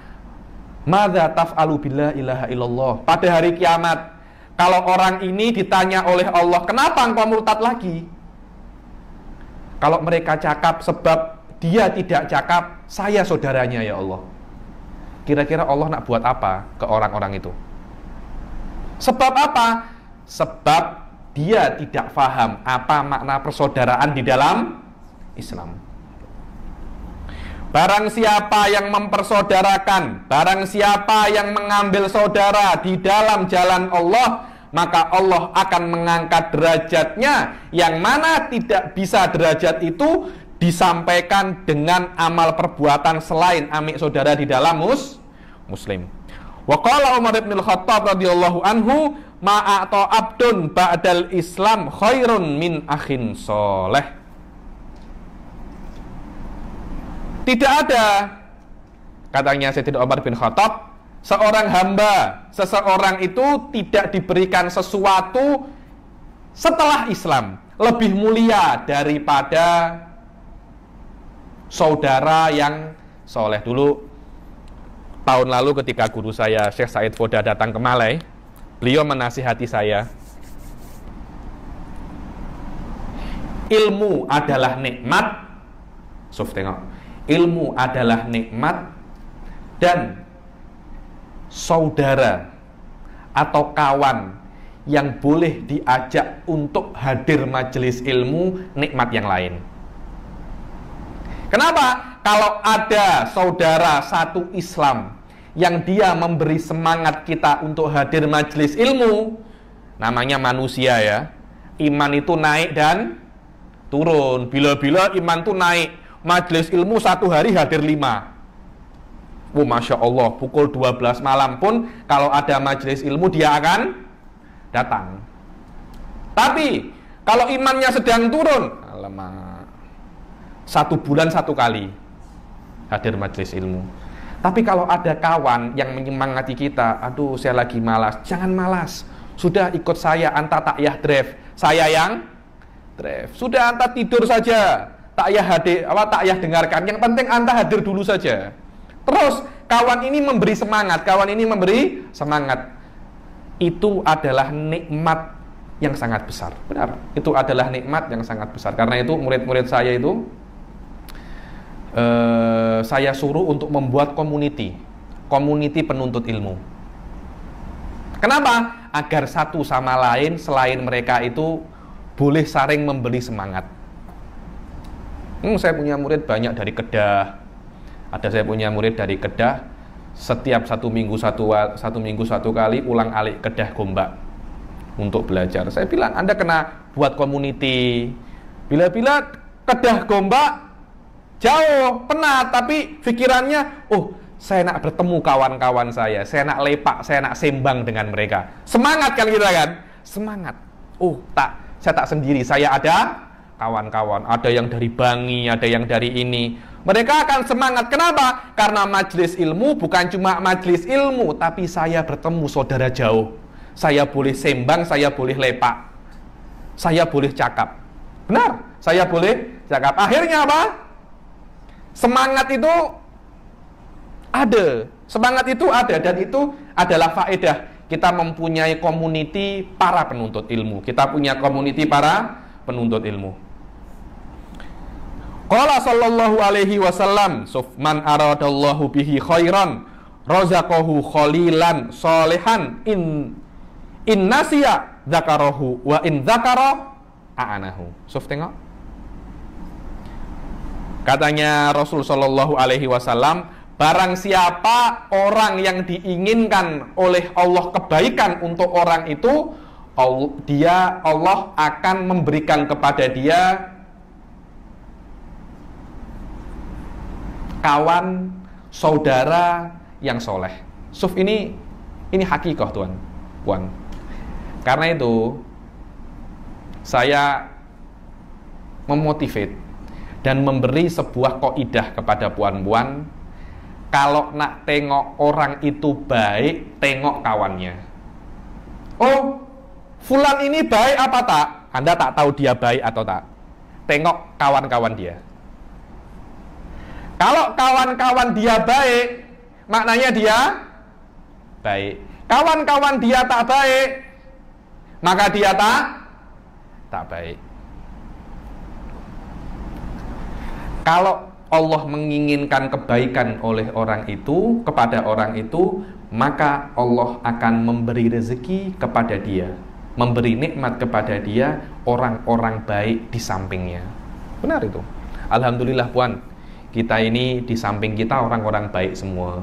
madza taf'alu bila ilaha illallah. Pada hari kiamat, kalau orang ini ditanya oleh Allah, kenapa engkau murtad lagi? Kalau mereka cakap sebab dia tidak cakap, saya saudaranya ya Allah. Kira-kira Allah nak buat apa ke orang-orang itu? Sebab apa? Sebab dia tidak faham apa makna persaudaraan di dalam Islam. Barang siapa yang mempersaudarakan, barang siapa yang mengambil saudara di dalam jalan Allah, maka Allah akan mengangkat derajatnya, yang mana tidak bisa derajat itu disampaikan dengan amal perbuatan selain amik saudara di dalam muslim. Wa qala Umar bin Khattab radhiyallahu anhu, ma'ata abdun ba'dal Islam khairun min akhin soleh. Tidak ada, katanya Sayyidina Umar bin Khattab, seorang hamba, seseorang itu tidak diberikan sesuatu setelah Islam lebih mulia daripada saudara yang soleh. Dulu tahun lalu ketika guru saya Syekh Said Foda datang ke Malai, beliau menasihati saya, ilmu adalah nikmat. Tengok, ilmu adalah nikmat, dan saudara atau kawan yang boleh diajak untuk hadir majelis ilmu, nikmat yang lain. Kenapa? Kalau ada saudara satu Islam yang dia memberi semangat kita untuk hadir majelis ilmu, namanya manusia ya, iman itu naik dan turun. Bila-bila iman itu naik, majelis ilmu satu hari hadir 5. Masya Allah, pukul 12 malam pun kalau ada majelis ilmu dia akan datang. Tapi Kalau imannya sedang turun, alamak, 1 bulan 1 kali hadir majelis ilmu. Tapi kalau ada kawan yang menyemangati kita, aduh saya lagi malas, jangan malas. Sudah ikut saya, anta takyah drive, saya yang drive. Sudah anta tidur saja, takyah dengarkan. Yang penting anta hadir dulu saja. Terus kawan ini memberi semangat, Itu adalah nikmat yang sangat besar. Benar, itu adalah nikmat yang sangat besar. Karena itu murid-murid saya itu saya suruh untuk membuat community penuntut ilmu. Kenapa? Agar satu sama lain selain mereka itu boleh saling memberi semangat. Saya punya murid banyak dari Kedah. Saya punya murid dari Kedah. Setiap 1 minggu satu kali ulang alik Kedah Gombak untuk belajar. Saya bilang Anda kena buat community. Bila-bila Kedah Gombak jauh, penat, tapi pikirannya, saya nak bertemu kawan-kawan saya nak lepak, saya nak sembang dengan mereka. Semangat kan kita kan? Semangat. Saya tak sendiri, saya ada kawan-kawan, ada yang dari Bangi, ada yang dari ini. Mereka akan semangat. Kenapa? Karena majelis ilmu bukan cuma majelis ilmu, tapi saya bertemu saudara jauh. Saya boleh sembang, saya boleh lepak, saya boleh cakap. Benar, saya boleh cakap. Akhirnya apa? Semangat itu ada, dan itu adalah faedah kita mempunyai community para penuntut ilmu. Kita punya community para penuntut ilmu. Qala sallallahu alaihi wasallam, man aradallahu bihi khairan razaqahu khalilan solehan in nasiya dzakarahu wa in dzakara a'anahu. Tengok. Katanya Rasul sallallahu alaihi wasallam, barang siapa orang yang diinginkan oleh Allah kebaikan untuk orang itu, Allah akan memberikan kepada dia kawan, saudara yang soleh. Ini hakikah tuan, puan. Karena itu saya memotivate dan memberi sebuah kaidah kepada puan-puan, kalau nak tengok orang itu baik, tengok kawannya. Fulan ini baik apa tak? Anda tak tahu dia baik atau tak. Tengok kawan-kawan dia. Kalau kawan-kawan dia baik, maknanya dia baik. Kawan-kawan dia tak baik, maka dia tak baik. Kalau Allah menginginkan kebaikan oleh orang itu, kepada orang itu, maka Allah akan memberi rezeki kepada dia, memberi nikmat kepada dia orang-orang baik di sampingnya. Benar itu. Alhamdulillah puan, kita ini di samping kita orang-orang baik semua.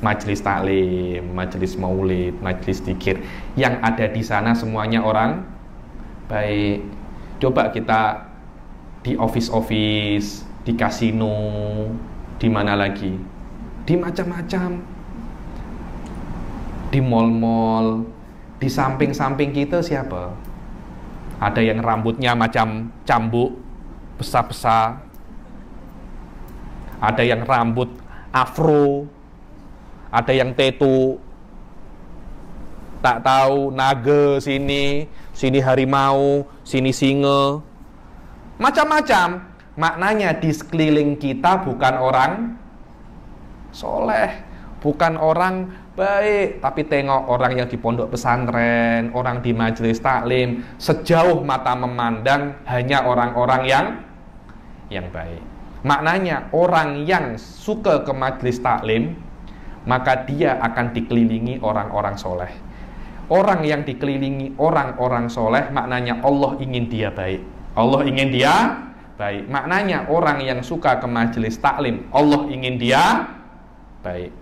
Majelis taklim, majelis maulid, majelis dzikir, yang ada di sana semuanya orang baik. Coba kita di office-office, di kasino, di mana lagi, di macam-macam, di mall-mall, di samping-samping kita siapa? Ada yang rambutnya macam cambuk, besar-besar, ada yang rambut afro, ada yang tetu, tak tahu naga sini harimau, sini singa, macam-macam. Maknanya di sekeliling kita bukan orang soleh, bukan orang baik. Tapi tengok orang yang di pondok pesantren, orang di majelis taklim, sejauh mata memandang hanya orang-orang yang baik. Maknanya orang yang suka ke majelis taklim, maka dia akan dikelilingi orang-orang soleh. Orang yang dikelilingi orang-orang soleh, maknanya Allah ingin dia baik. Allah ingin dia baik. Maknanya orang yang suka ke majelis taklim, Allah ingin dia baik.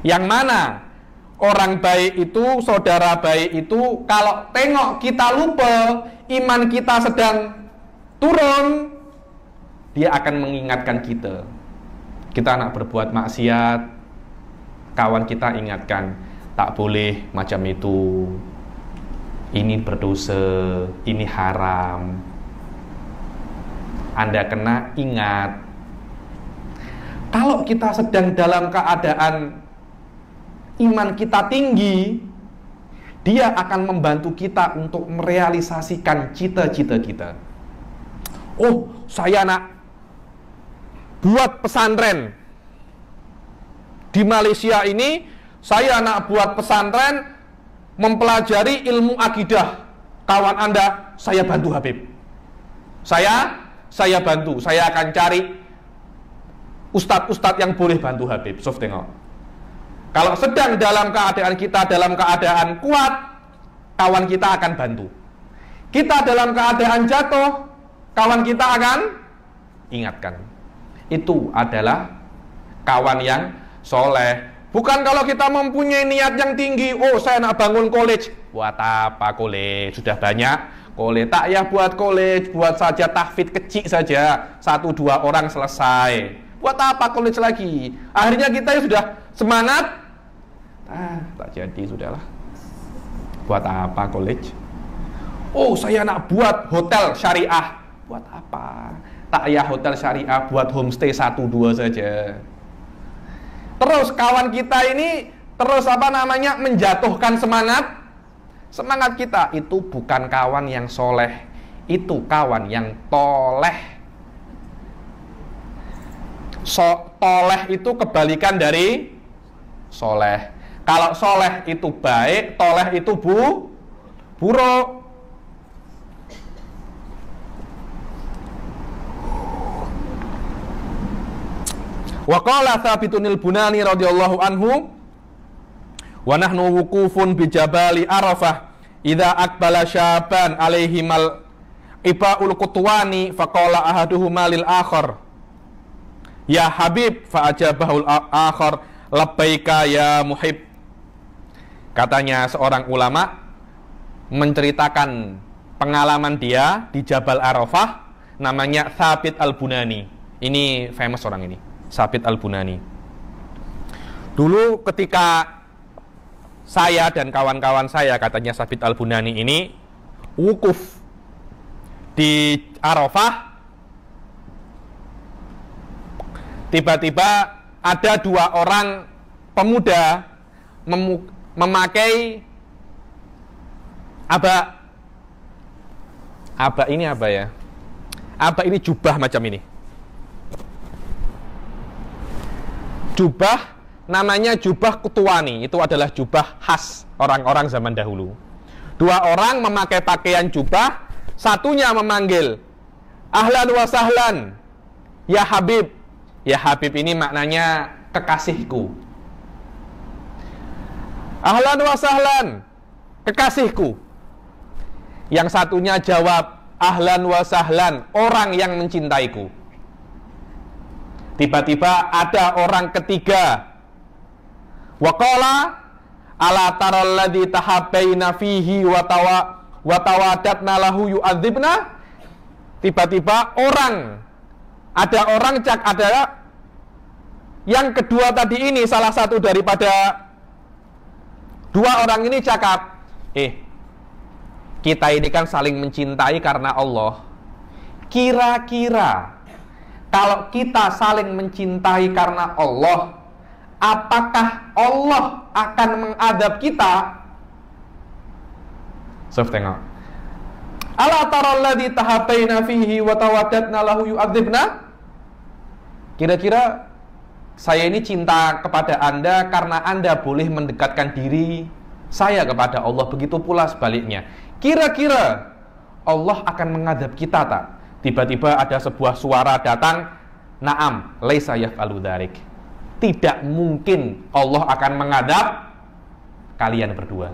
Yang mana orang baik itu, saudara baik itu, kalau tengok kita lupa, iman kita sedang turun, dia akan mengingatkan kita. Kita nak berbuat maksiat, kawan kita ingatkan, tak boleh macam itu. ini berdosa, ini haram, Anda kena, ingat. Kalau kita sedang dalam keadaan iman kita tinggi, dia akan membantu kita untuk merealisasikan cita-cita kita. Oh, saya nak buat pesantren di Malaysia ini, saya nak buat pesantren mempelajari ilmu akidah. Kawan Anda, saya bantu Habib. Saya bantu. Saya akan cari ustadz-ustadz yang boleh bantu Habib. Sof, tengok. Kalau sedang dalam keadaan kita dalam keadaan kuat, kawan kita akan bantu. Kita dalam keadaan jatuh, kawan kita akan ingatkan. Itu adalah kawan yang soleh. Bukan kalau kita mempunyai niat yang tinggi, oh saya nak bangun college. Buat apa college? Sudah banyak college. Tak ya buat college, buat saja tahfidz kecil saja. 1-2 orang selesai. Buat apa college lagi? Akhirnya kita ya sudah semangat. Tak jadi, sudahlah. Buat apa college? Oh saya nak buat hotel syariah. Buat apa? Tak ya hotel syariah, buat homestay 1-2 saja. Terus kawan kita ini terus menjatuhkan semangat kita. Itu bukan kawan yang soleh, itu kawan yang toleh. Toleh itu kebalikan dari soleh. Kalau soleh itu baik, toleh itu buruk. Wa qala Tsabitun Bunani radhiyallahu anhu, wa nahnu wuqufun bi jabali Arafah idza aqbala syaban alaihi mal ibaul qutwani faqala ahaduhuma lil akhar ya habib fa ajabahul akhar labbaika ya muhib. Katanya seorang ulama menceritakan pengalaman dia di Jabal Arafah, namanya Tsabit Al-Bunani. Ini famous orang ini, Tsabit Al-Bunani. Dulu ketika saya dan kawan-kawan saya, katanya Tsabit Al-Bunani ini wukuf di Arafah, tiba-tiba ada 2 orang pemuda memakai aba ini apa ya? Aba ini jubah macam ini. Jubah namanya jubah kutuwani, itu adalah jubah khas orang-orang zaman dahulu. 2 orang memakai pakaian jubah, satunya memanggil ahlan wa sahlan ya habib. Ya habib ini maknanya kekasihku. Ahlan wa sahlan, kekasihku. Yang satunya jawab ahlan wa sahlan, orang yang mencintaiku. Tiba-tiba ada orang ketiga, waqala ala taral ladzi tahabbaina fihi wa tawadatna lahu yu'adzibna. Tiba-tiba ada yang kedua tadi ini, salah satu daripada 2 orang ini cakap, kita ini kan saling mencintai karena Allah. Kira-kira kalau kita saling mencintai karena Allah, apakah Allah akan mengadab kita? Sof, tengok. Ala taral ladzi tahabbaina fihi wa tawaddatna lahu yu'adzibna. Kira-kira saya ini cinta kepada Anda karena Anda boleh mendekatkan diri saya kepada Allah, begitu pula sebaliknya. Kira-kira Allah akan mengadab kita tak? Tiba-tiba ada sebuah suara datang, na'am, laisa yaf'alu dzalik. Tidak mungkin Allah akan mengadab kalian berdua.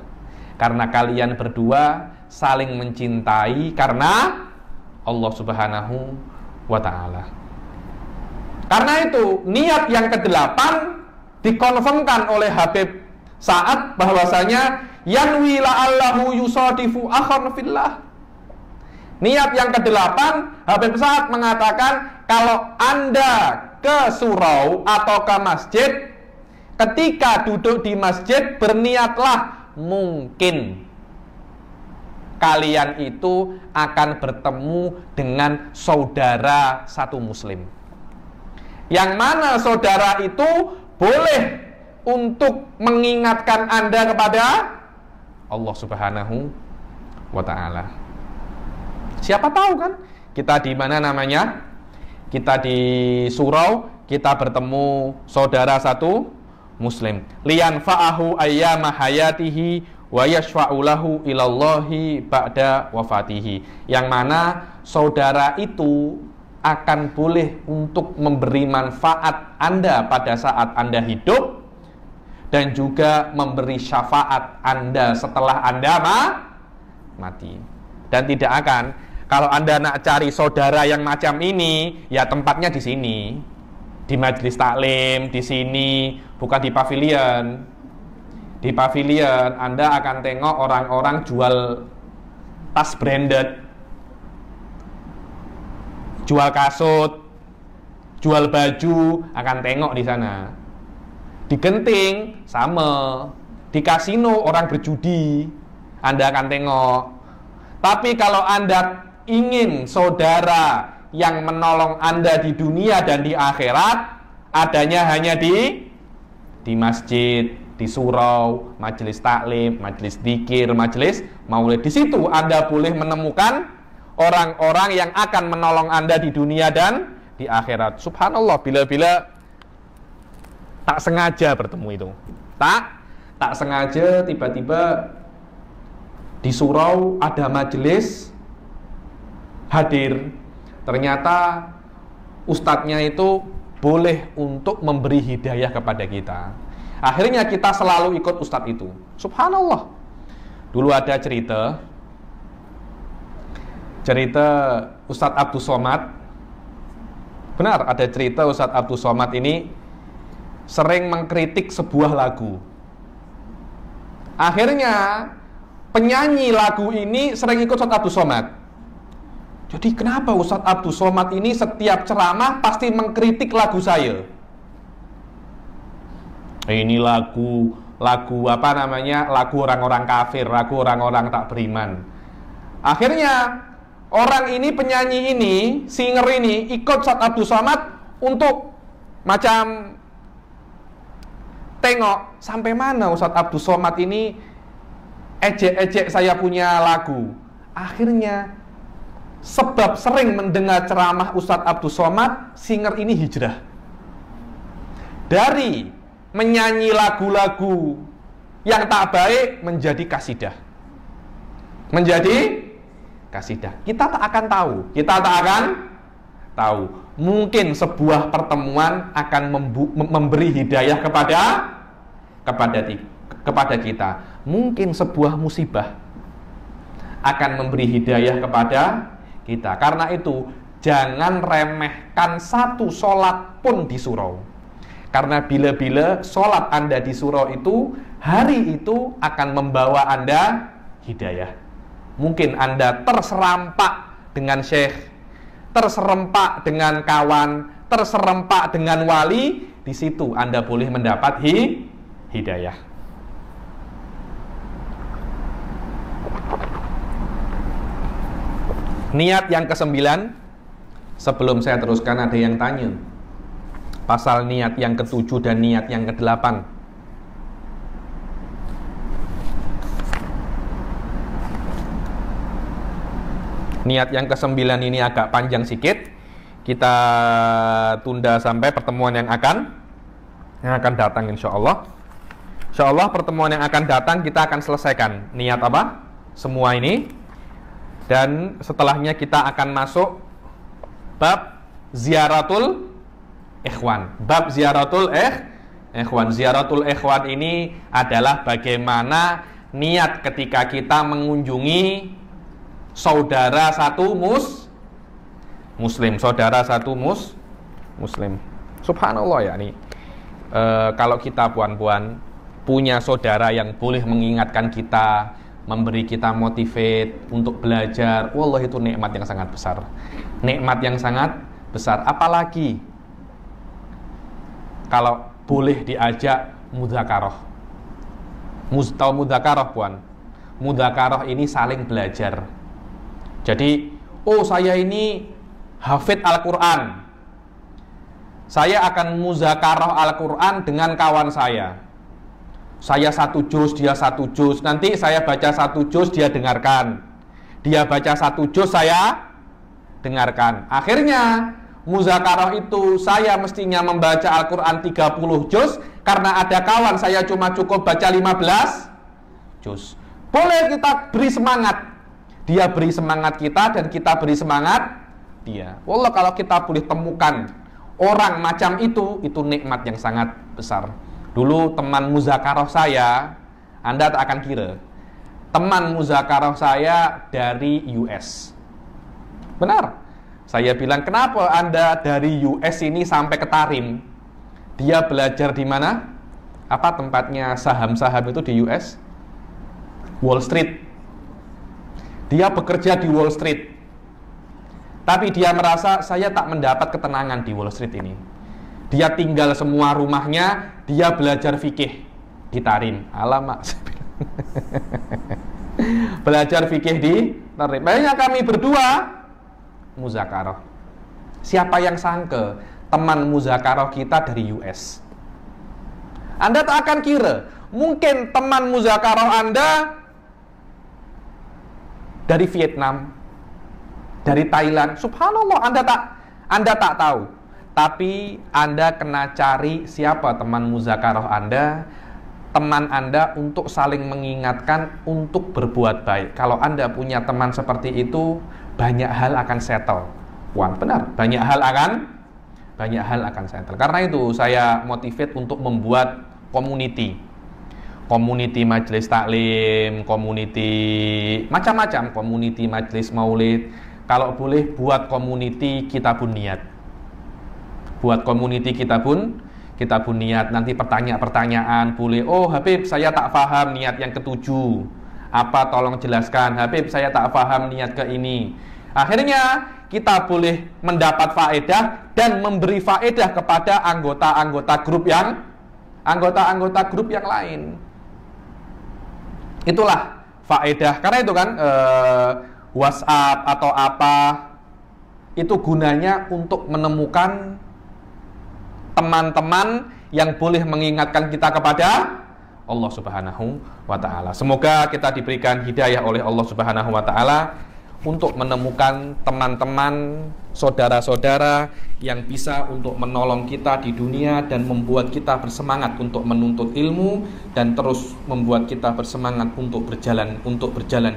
Karena kalian berdua saling mencintai karena Allah Subhanahu wa ta'ala. Karena itu, niat yang ke-8 dikonfirmkan oleh Habib Sa'ad bahwasanya yanwi la'allahu yusadifu akhan fillah. Niat yang ke-8, Habib Sa'ad mengatakan kalau Anda ke surau atau ke masjid, ketika duduk di masjid berniatlah mungkin kalian itu akan bertemu dengan saudara satu muslim. Yang mana saudara itu boleh untuk mengingatkan Anda kepada Allah Subhanahu wa ta'ala. Siapa tahu kan, kita di mana namanya? Kita di surau, kita bertemu saudara satu muslim. Liyan fa'ahu ayyama hayatihi wa yashfa'u lahu ilallahi ba'da wafatihi. Yang mana saudara itu akan boleh untuk memberi manfaat Anda pada saat Anda hidup, dan juga memberi syafaat Anda setelah Anda mati. Dan tidak akan, kalau Anda nak cari saudara yang macam ini, ya tempatnya di sini, di majelis taklim, di sini, bukan di pavilion. Di pavilion Anda akan tengok orang-orang jual tas branded, jual kasut, jual baju, akan tengok di sana. Di Genting sama, di kasino orang berjudi, Anda akan tengok. Tapi kalau Anda ingin saudara yang menolong Anda di dunia dan di akhirat, adanya hanya di masjid, di surau, majelis taklim, majelis dzikir, majelis maulid. Di situ Anda boleh menemukan orang-orang yang akan menolong Anda di dunia dan di akhirat. Subhanallah, bila-bila tak sengaja bertemu itu. Tak sengaja tiba-tiba di surau ada majelis, hadir. Ternyata ustadznya itu boleh untuk memberi hidayah kepada kita. Akhirnya kita selalu ikut ustadz itu. Subhanallah. Dulu ada cerita Ustadz Abdus Somad. Benar, ada cerita Ustadz Abdus Somad ini sering mengkritik sebuah lagu. Akhirnya penyanyi lagu ini sering ikut Ustadz Abdus Somad. Jadi kenapa Ustadz Abdus Somad ini setiap ceramah pasti mengkritik lagu saya? Ini lagu apa namanya? Lagu orang-orang kafir, lagu orang-orang tak beriman. Akhirnya orang ini, penyanyi ini, singer ini ikut Ustadz Abdus Somad untuk macam tengok sampai mana Ustadz Abdus Somad ini ejek-ejek saya punya lagu. Akhirnya sebab sering mendengar ceramah Ustadz Abdus Somad, singer ini hijrah dari menyanyi lagu-lagu yang tak baik menjadi kasidah. Menjadi kasidah. Kita tak akan tahu. Mungkin sebuah pertemuan akan memberi hidayah kepada kita. Mungkin sebuah musibah akan memberi hidayah kepada kita. Karena itu jangan remehkan satu sholat pun di surau. Karena bila-bila sholat Anda di surau itu, hari itu akan membawa Anda hidayah. Mungkin Anda terserempak dengan syekh, terserempak dengan kawan, terserempak dengan wali. Di situ Anda boleh mendapat hidayah. Niat yang ke-9, sebelum saya teruskan ada yang tanya pasal niat yang ke-7 dan niat yang ke-8. Niat yang ke-9 ini agak panjang sedikit. Kita tunda sampai pertemuan yang akan datang insyaallah. Insyaallah pertemuan yang akan datang kita akan selesaikan niat apa? Semua ini. Dan setelahnya kita akan masuk bab ziaratul ikhwan. Bab ziaratul ikhwan. Ziaratul ikhwan ini adalah bagaimana niat ketika kita mengunjungi saudara satu muslim, saudara satu muslim. Subhanallah ya nih. Kalau kita puan-puan punya saudara yang boleh mengingatkan kita, memberi kita motivate untuk belajar, wallah itu nikmat yang sangat besar. Nikmat yang sangat besar. Apalagi kalau boleh diajak mudzakarah. Tahu mudzakarah, puan? Mudzakarah ini saling belajar. Jadi, oh saya ini hafid Al-Quran, saya akan muzakarah Al-Quran dengan kawan saya. Saya 1 juz, dia 1 juz. Nanti saya baca 1 juz, dia dengarkan. Dia baca 1 juz, saya dengarkan. Akhirnya muzakarah itu saya mestinya membaca Al-Quran 30 juz, karena ada kawan saya cuma cukup baca 15 juz. Boleh kita beri semangat, dia beri semangat kita dan kita beri semangat dia. Wallah, kalau kita boleh temukan orang macam itu nikmat yang sangat besar. Dulu teman muzakarah saya, Anda tak akan kira, teman muzakarah saya dari US. Benar. Saya bilang, kenapa Anda dari US ini sampai ke Tarim? Dia belajar di mana? Apa tempatnya saham-saham itu di US? Wall Street. Dia bekerja di Wall Street. Tapi dia merasa, saya tak mendapat ketenangan di Wall Street ini. Dia tinggal semua rumahnya, dia belajar fikih di Tarim. Alamak. Belajar fikih di Tarim. Makanya kami berdua muzakarah. Siapa yang sangka teman muzakarah kita dari US? Anda tak akan kira, mungkin teman muzakarah Anda dari Vietnam, dari Thailand. Subhanallah, Anda tak tahu. Tapi Anda kena cari siapa teman muzakarah Anda, teman Anda, untuk saling mengingatkan untuk berbuat baik. Kalau Anda punya teman seperti itu, banyak hal akan settle. Wah, benar, banyak hal akan settle. Karena itu saya motivate untuk membuat community majelis taklim, community macam-macam, community majelis maulid. Kalau boleh buat community kitabun niat. Buat community kitabun niat. Nanti pertanyaan boleh. Oh Habib, saya tak paham niat yang ketujuh. Apa, tolong jelaskan. Habib, saya tak paham niat ke ini. Akhirnya kita boleh mendapat faedah dan memberi faedah kepada anggota-anggota grup yang lain. Itulah faedah. Karena itu kan WhatsApp atau apa, itu gunanya untuk menemukan teman-teman yang boleh mengingatkan kita kepada Allah Subhanahu wa ta'ala. Semoga kita diberikan hidayah oleh Allah Subhanahu wa ta'ala untuk menemukan teman-teman, saudara-saudara yang bisa untuk menolong kita di dunia dan membuat kita bersemangat untuk menuntut ilmu dan terus membuat kita bersemangat untuk berjalan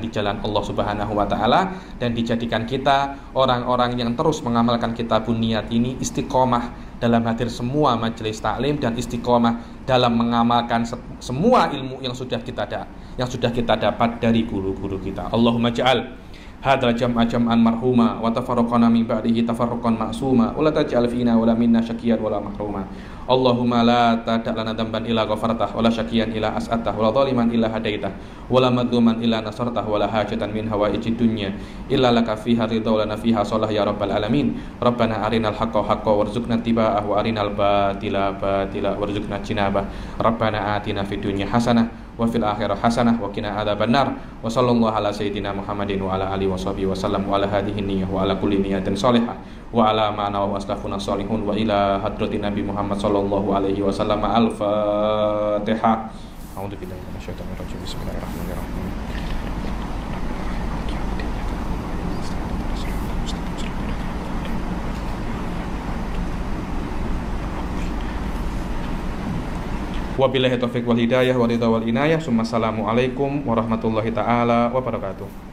di jalan Allah Subhanahu wa ta'ala, dan dijadikan kita orang-orang yang terus mengamalkan kitabun niat ini, istiqomah dalam hadir semua majelis taklim dan istiqomah dalam mengamalkan semua ilmu yang sudah kita dapat dari guru-guru kita. Allahumma ja'al hadal jam'an marhuma wa tafarraqana min ba'dihi tafarruqan ma'suma wa la taj'al fina wa la minna syaqiyan wa la mahruma. Allahumma la tada' lana dhanban illa ghafartah wa la syaqiyan illa as'atah wa la dhaliman illa hadaitah wa la madluman illa nasartah wa la hajatan min hawaijid dunya illa laka fiha ridha wa lana fiha shalah ya rabbal alamin. Rabbana arinal haqqa haqqan warzuqna ittiba'ah wa arinal batila batila warzuqna jinabah. Rabbana atina fid dunya hasanah wa fil akhirah hasanah wa qina adzabannar. Wa sallallahu ala sayyidina Muhammadin wa ala alihi washabihi wasallam wa ala hadhihi niyyah wa ala kulli niyatin shalihah wa ala ma nawa aslafuna shalihun wa ila hadratin Nabi Muhammad sallallahu alaihi wasallam. Al-Fatihah. A'udzu billahi minasyaitonir rajim. Bismillahirrahmanirrahim. Wabillahi taufiq wal hidayah wa ridha wal inayah. Assalamualaikum warahmatullahi taala wabarakatuh.